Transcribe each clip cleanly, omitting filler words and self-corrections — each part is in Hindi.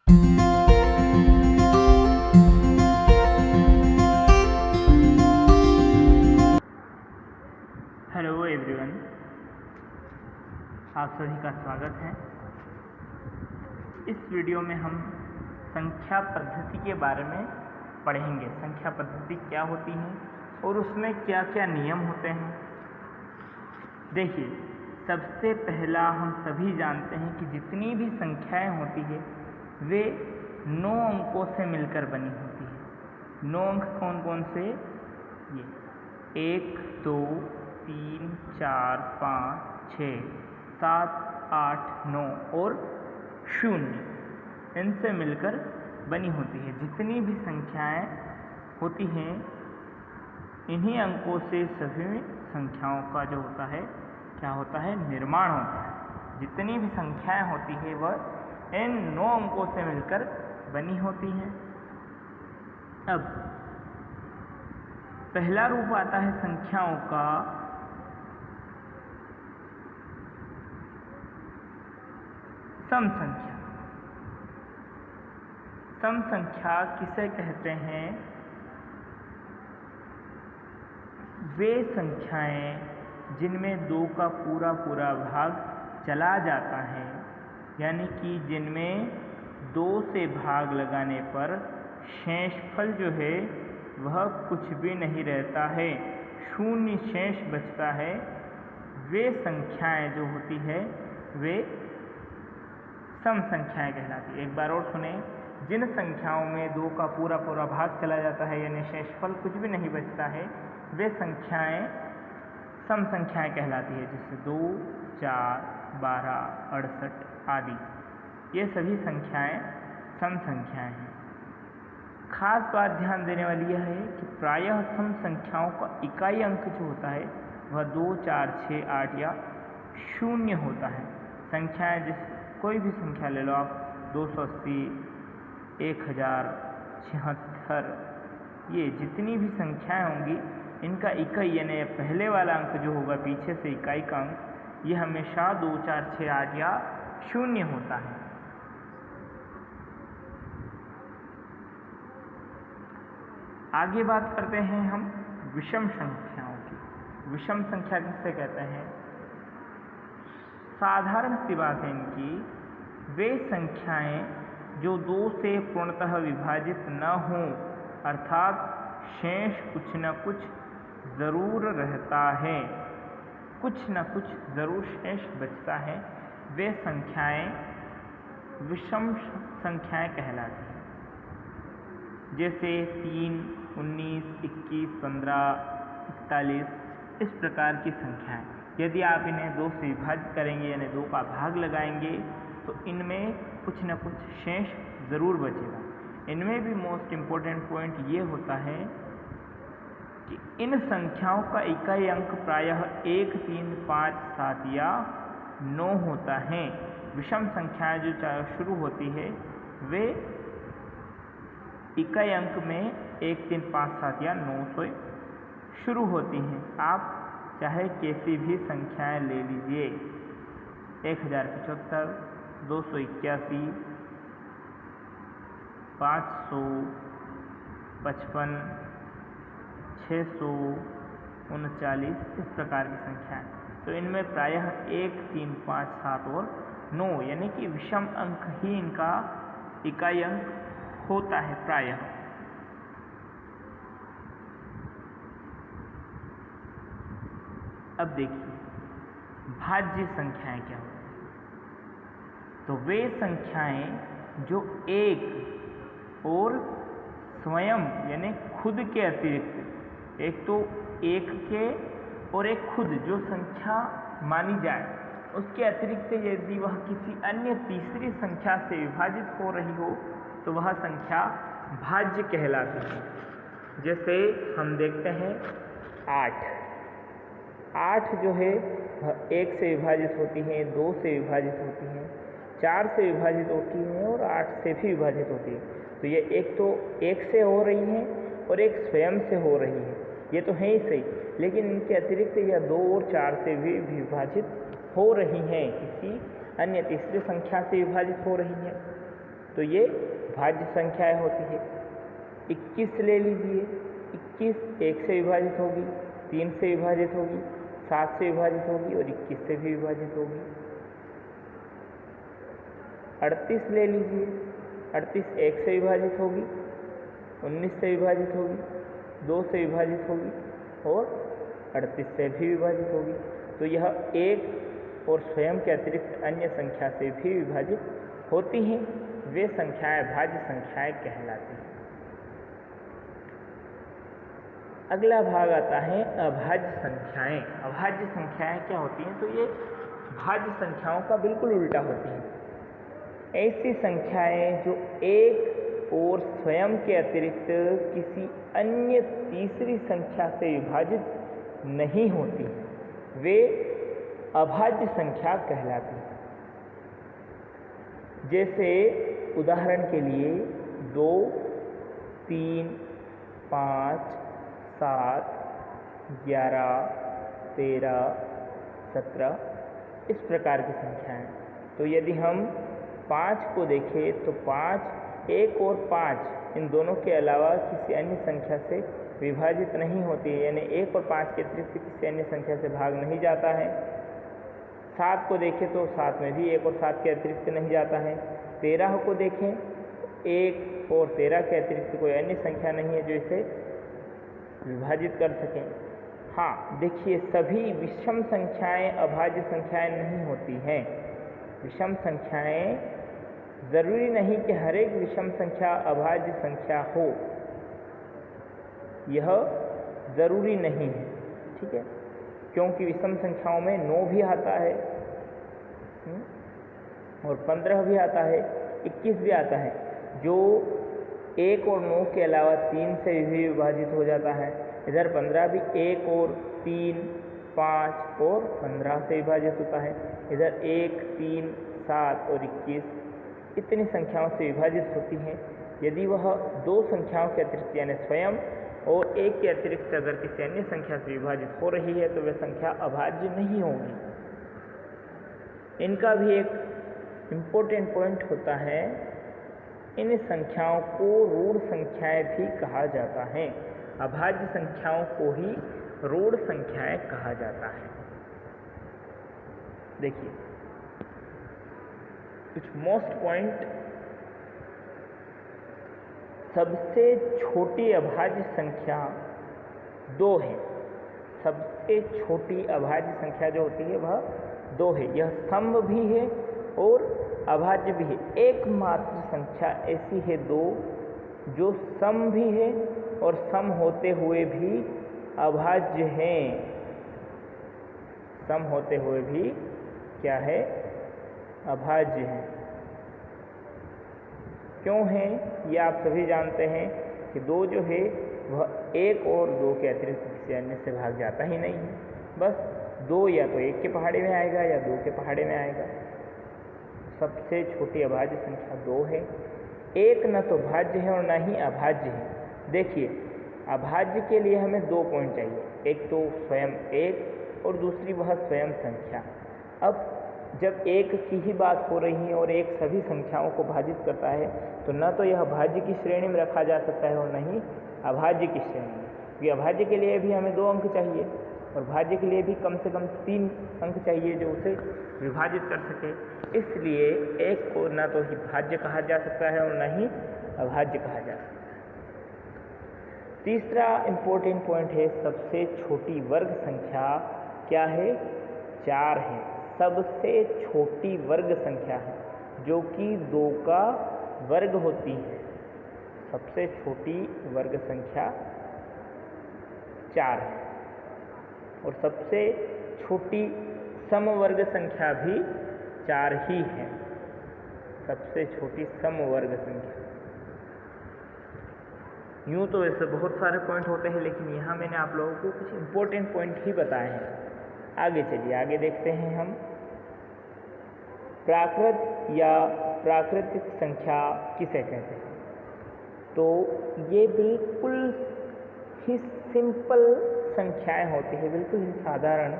हेलो एवरीवन, आप सभी का स्वागत है। इस वीडियो में हम संख्या पद्धति के बारे में पढ़ेंगे। संख्या पद्धति क्या होती है और उसमें क्या क्या नियम होते हैं। देखिए, सबसे पहला हम सभी जानते हैं कि जितनी भी संख्याएं होती है वे 9 अंकों से मिलकर बनी होती है। 9 अंक कौन कौन से? ये 1, 2, 3, 4, 5, 6, 7, 8, 9 और 0 इनसे मिलकर बनी होती है। जितनी भी संख्याएं होती हैं इन्हीं अंकों से सभी संख्याओं का जो होता है क्या होता है, निर्माण होता है। जितनी भी संख्याएं होती है वह इन 9 अंकों से मिलकर बनी होती हैं। अब पहला रूप आता है संख्याओं का सम संख्या। सम संख्या किसे कहते हैं? वे संख्याएं जिनमें 2 का पूरा भाग चला जाता है, यानी कि जिनमें 2 से भाग लगाने पर शेषफल जो है वह कुछ भी नहीं रहता है, 0 शेष बचता है। वे संख्याएं जो होती है वे सम संख्याएं कहलाती है। एक बार और सुने, जिन संख्याओं में 2 का पूरा भाग चला जाता है यानी शेषफल कुछ भी नहीं बचता है, वे संख्याएं सम संख्याएं कहलाती है। जैसे 2, 4, 12, 68 आदि, ये सभी संख्याएं सम संख्याएं हैं। खास बात ध्यान देने वाली यह है कि प्रायः सम संख्याओं का इकाई अंक जो होता है वह 2, 4, 6, 8 या 0 होता है। संख्याएं जिस कोई भी संख्या ले लो आप, 280, 1076, ये जितनी भी संख्याएं होंगी इनका इकाई यानी पहले वाला अंक जो होगा पीछे से इकाई का अंक, ये हमेशा 2, 4, 6, 8 या 0 होता है। आगे बात करते हैं हम विषम संख्याओं की। विषम संख्या किससे कहते हैं? साधारण सी बात है इनकी, वे संख्याएं जो 2 से पूर्णतः विभाजित न हों, अर्थात शेष कुछ न कुछ ज़रूर रहता है, कुछ न कुछ ज़रूर शेष बचता है, वे संख्याएं विषम संख्याएं कहलाती हैं। जैसे 3, 19, 21, 15, 41 इस प्रकार की संख्याएं। यदि आप इन्हें 2 से विभाजित करेंगे यानी 2 का भाग लगाएंगे तो इनमें कुछ न कुछ शेष ज़रूर बचेगा। इनमें भी मोस्ट इम्पोर्टेंट पॉइंट ये होता है कि इन संख्याओं का इकाई अंक प्रायः 1, 3, 5, 7 या 9 होता है। विषम संख्याएं जो शुरू होती है वे इकाई अंक में 1, 3, 5, 7 या 9 से शुरू होती हैं। आप चाहे कैसी भी संख्याएं ले लीजिए, 1075, 281, 555, 639 इस प्रकार की संख्याएं। तो इनमें प्रायः 1, 3, 5, 7 और 9 यानी कि विषम अंक ही इनका इकाई अंक होता है प्रायः। अब देखिए, भाज्य संख्याएं क्या होती हैं? तो वे संख्याएं जो एक और स्वयं यानी खुद के अतिरिक्त, एक तो एक के और एक खुद जो संख्या मानी जाए उसके अतिरिक्त यदि वह किसी अन्य तीसरी संख्या से विभाजित हो रही हो तो वह संख्या भाज्य कहलाती है। जैसे हम देखते हैं 8 जो है वह 1 से विभाजित होती है, 2 से विभाजित होती है, 4 से विभाजित होती है और 8 से भी विभाजित होती है। तो ये एक तो 1 से हो रही है और एक स्वयं से हो रही है, ये तो है ही सही, लेकिन इनके अतिरिक्त यह 2 और 4 से भी विभाजित हो रही हैं, किसी अन्य तीसरी संख्या से विभाजित हो रही है। तो ये भाज्य संख्याएं होती है। 21 ले लीजिए, 21 1 से विभाजित होगी, 3 से विभाजित होगी, 7 से विभाजित होगी और 21 से भी विभाजित होगी। 38 ले लीजिए, 38 1 से विभाजित होगी, 19 से विभाजित होगी, 2 से विभाजित होगी और 38 से भी विभाजित होगी। तो यह एक और स्वयं के अतिरिक्त अन्य संख्या से भी विभाजित होती हैं। वे संख्याएं भाज्य संख्याएं कहलाती हैं। अगला भाग आता है अभाज्य संख्याएं। अभाज्य संख्याएं क्या होती हैं? तो ये भाज्य संख्याओं का बिल्कुल उल्टा होती हैं। ऐसी संख्याएं जो एक और स्वयं के अतिरिक्त किसी अन्य तीसरी संख्या से विभाजित नहीं होती, वे अभाज्य संख्या कहलाती हैं। जैसे उदाहरण के लिए 2, 3, 5, 7, 11, 13, 17 इस प्रकार की संख्याएं। तो यदि हम 5 को देखें तो 5, 1 और 5 इन दोनों के अलावा किसी अन्य संख्या से विभाजित नहीं होती है, यानी 1 और 5 के अतिरिक्त किसी अन्य संख्या से भाग नहीं जाता है। 7 को देखें तो 7 में भी 1 और 7 के अतिरिक्त नहीं जाता है। 13 को देखें, 1 और 13 के अतिरिक्त कोई अन्य संख्या नहीं है जो इसे विभाजित कर सकें। हाँ, देखिए, सभी विषम संख्याएं अभाज्य संख्याएं नहीं होती हैं। विषम संख्याएं, ज़रूरी नहीं कि हर एक विषम संख्या अभाज्य संख्या हो, यह ज़रूरी नहीं है, ठीक है, क्योंकि विषम संख्याओं में 9 भी आता है और 15 भी आता है, 21 भी आता है, जो 1 और 9 के अलावा 3 से भी विभाजित हो जाता है। इधर 15 भी 1 और 3, 5 और 15 से विभाजित होता है। इधर 1, 3, 7 और 21 इतनी संख्याओं से विभाजित होती हैं। यदि वह दो संख्याओं के अतिरिक्त यानी स्वयं और एक के अतिरिक्त अगर किसी अन्य संख्या से विभाजित हो रही है तो वह संख्या अभाज्य नहीं होगी। इनका भी एक इम्पोर्टेंट पॉइंट होता है, इन संख्याओं को ऋण संख्याएं भी कहा जाता है। अभाज्य संख्याओं को ही ऋण संख्याएं कहा जाता है। देखिए, कुछ मोस्ट पॉइंट। सबसे छोटी अभाज्य संख्या 2 है। सबसे छोटी अभाज्य संख्या जो होती है वह 2 है। यह सम भी है और अभाज्य भी है। एकमात्र संख्या ऐसी है 2 जो सम भी है और सम होते हुए भी अभाज्य है। सम होते हुए भी क्या है? अभाज्य है। क्यों है? ये आप सभी जानते हैं कि 2 जो है वह 1 और 2 के अतिरिक्त किसी अन्य से भाग जाता ही नहीं है। बस 2 या तो 1 के पहाड़े में आएगा या 2 के पहाड़े में आएगा। सबसे छोटी अभाज्य संख्या 2 है। 1 न तो भाज्य है और न ही अभाज्य है। देखिए, अभाज्य के लिए हमें 2 पॉइंट चाहिए, एक तो स्वयं 1 और दूसरी वह स्वयं संख्या। अब जब 1 की ही बात हो रही है और 1 सभी संख्याओं को भाजित करता है तो न तो यह भाज्य की श्रेणी में रखा जा सकता है और न ही अभाज्य की श्रेणी में, क्योंकि अभाज्य के लिए भी हमें 2 अंक चाहिए और भाज्य के लिए भी कम से कम 3 अंक चाहिए जो उसे विभाजित कर सके। इसलिए 1 को न तो ही भाज्य कहा जा सकता है और न ही अभाज्य कहा जा सकता है। तीसरा इम्पोर्टेंट पॉइंट है, सबसे छोटी वर्ग संख्या क्या है? 4 है। सबसे छोटी वर्ग संख्या है जो कि 2 का वर्ग होती है। सबसे छोटी वर्ग संख्या 4 है और सबसे छोटी सम वर्ग संख्या भी 4 ही है। सबसे छोटी सम वर्ग संख्या। यूँ तो ऐसे बहुत सारे पॉइंट होते हैं, लेकिन यहाँ मैंने आप लोगों को कुछ इम्पोर्टेंट पॉइंट ही बताए हैं। आगे चलिए, आगे देखते हैं हम। प्राकृत या प्राकृतिक संख्या किसे कहते हैं? तो ये बिल्कुल ही सिंपल संख्याएं होती है, बिल्कुल ही साधारण।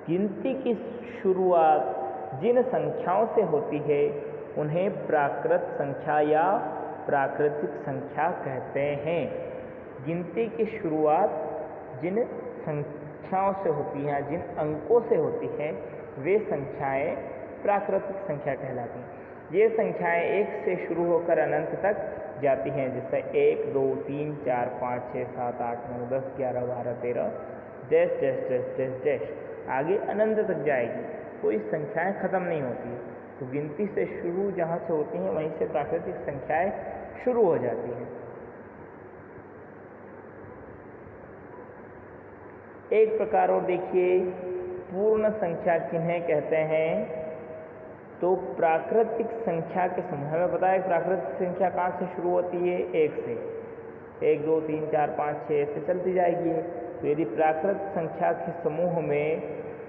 गिनती की शुरुआत जिन संख्याओं से होती है उन्हें प्राकृत संख्या या प्राकृतिक संख्या कहते हैं। गिनती की शुरुआत जिन संख्याओं से होती है, जिन अंकों से होती है, वे संख्याएं प्राकृतिक संख्या कहलाती हैं। ये संख्याएं 1 से शुरू होकर अनंत तक जाती हैं, जैसे 1, 2, 3, 4, 5, 6, 7, 8, 9, 10, 11, 12, 13 dash dash dash dash dash आगे अनंत तक जाएगी। कोई संख्याएं खत्म नहीं होती। तो गिनती से शुरू जहाँ से होती हैं वहीं से प्राकृतिक संख्याएं शुरू हो जाती हैं। एक प्रकार और देखिए, पूर्ण संख्या किन्हें कहते हैं? तो प्राकृतिक संख्या के समूह, हमें पता है प्राकृतिक संख्या कहाँ से शुरू होती है? 1 से। 1, 2, 3, 4, 5, 6 से चलती जाएगी। तो यदि प्राकृतिक संख्या के समूह में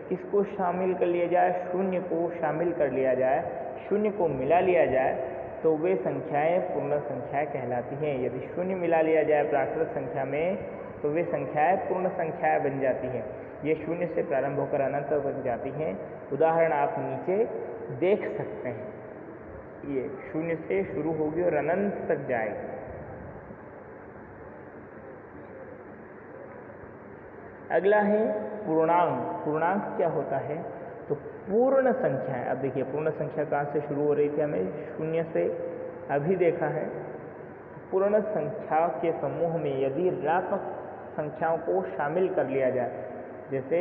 किसको शामिल कर लिया जाए? शून्य को शामिल कर लिया जाए, शून्य को मिला लिया जाए, तो वे संख्याएं पूर्ण संख्याएं कहलाती हैं। यदि शून्य मिला लिया जाए प्राकृतिक संख्या में तो वे संख्याएं पूर्ण संख्याएं बन जाती हैं। ये शून्य से प्रारंभ होकर अनंत तक जाती हैं। उदाहरण आप नीचे देख सकते हैं। ये शून्य से शुरू होगी और अनंत तक जाएगी। अगला है पूर्णांक। पूर्णांक क्या होता है? तो पूर्ण संख्याएं। अब देखिए पूर्ण संख्या कहाँ से शुरू हो रही थी? हमें शून्य से अभी देखा है। पूर्ण संख्या के समूह में यदि ऋणात्मक संख्याओं को शामिल कर लिया जाए, जैसे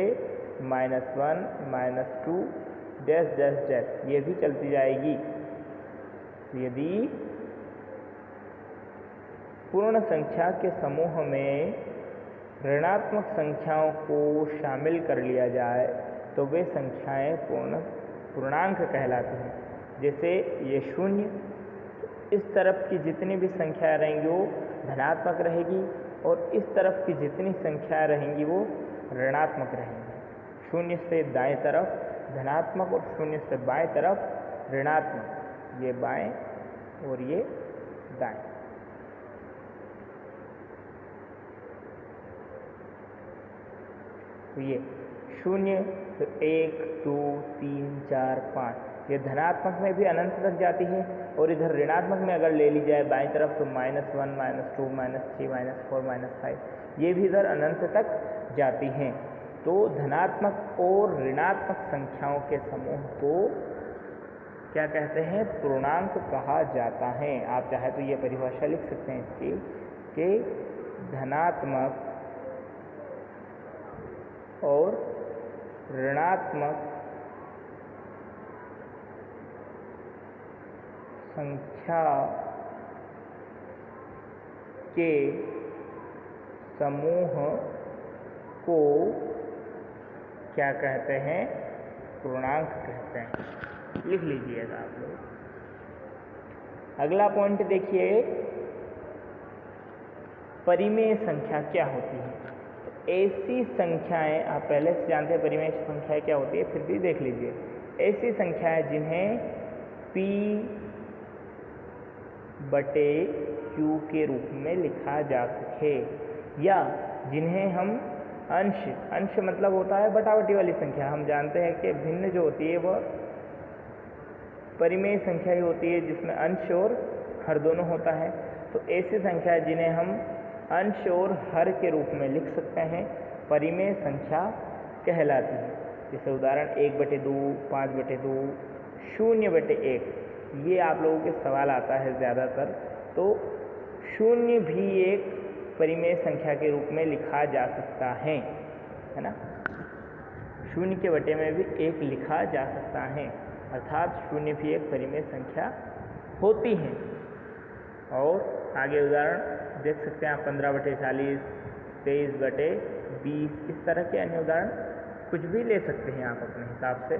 -1, -2 डैश डैश डैश, ये भी चलती जाएगी। यदि पूर्ण संख्या के समूह में ऋणात्मक संख्याओं को शामिल कर लिया जाए तो वे संख्याएं पूर्णांक कहलाती हैं। जैसे ये शून्य, इस तरफ की जितनी भी संख्याएं रहेंगी वो धनात्मक रहेगी और इस तरफ की जितनी संख्याएं रहेंगी वो ऋणात्मक रहेंगी। शून्य से दाएं तरफ धनात्मक और शून्य से बाएं तरफ ऋणात्मक, ये बाएं और ये दाएं। तो ये 0, 1, 2, 3, 4, 5 ये धनात्मक में भी अनंत तक जाती है और इधर ऋणात्मक में अगर ले ली जाए बाईं तरफ तो -1, -2, -3, -4, -5 ये भी इधर अनंत तक जाती हैं। तो धनात्मक और ऋणात्मक संख्याओं के समूह को क्या कहते हैं? पूर्णांक कहा जाता है। आप चाहे तो ये परिभाषा लिख सकते हैं इसकी कि धनात्मक और ऋणात्मक संख्या के समूह को क्या कहते हैं? पूर्णांक कहते हैं। लिख लीजिएगा आप लोग। अगला पॉइंट देखिए, परिमेय संख्या क्या होती है? तो ऐसी संख्याएं, आप पहले से जानते हैं परिमेय संख्याएं क्या होती है, फिर भी देख लीजिए। ऐसी संख्याएं जिन्हें P/Q के रूप में लिखा जा सके या जिन्हें हम अंश मतलब होता है बटाबटी वाली संख्या। हम जानते हैं कि भिन्न जो होती है वह परिमेय संख्या ही होती है जिसमें अंश और हर दोनों होता है। तो ऐसी संख्या जिन्हें हम अंश और हर के रूप में लिख सकते हैं परिमेय संख्या कहलाती है। जैसे उदाहरण 1/2, 5/2, 0/1। ये आप लोगों के सवाल आता है ज़्यादातर। तो 0 भी एक परिमेय संख्या के रूप में लिखा जा सकता है ना? 0 के बटे में भी 1 लिखा जा सकता है, अर्थात 0 भी एक परिमेय संख्या होती है। और आगे उदाहरण देख सकते हैं आप 15/40, 23/20, इस तरह के अन्य उदाहरण कुछ भी ले सकते हैं आप अपने हिसाब से।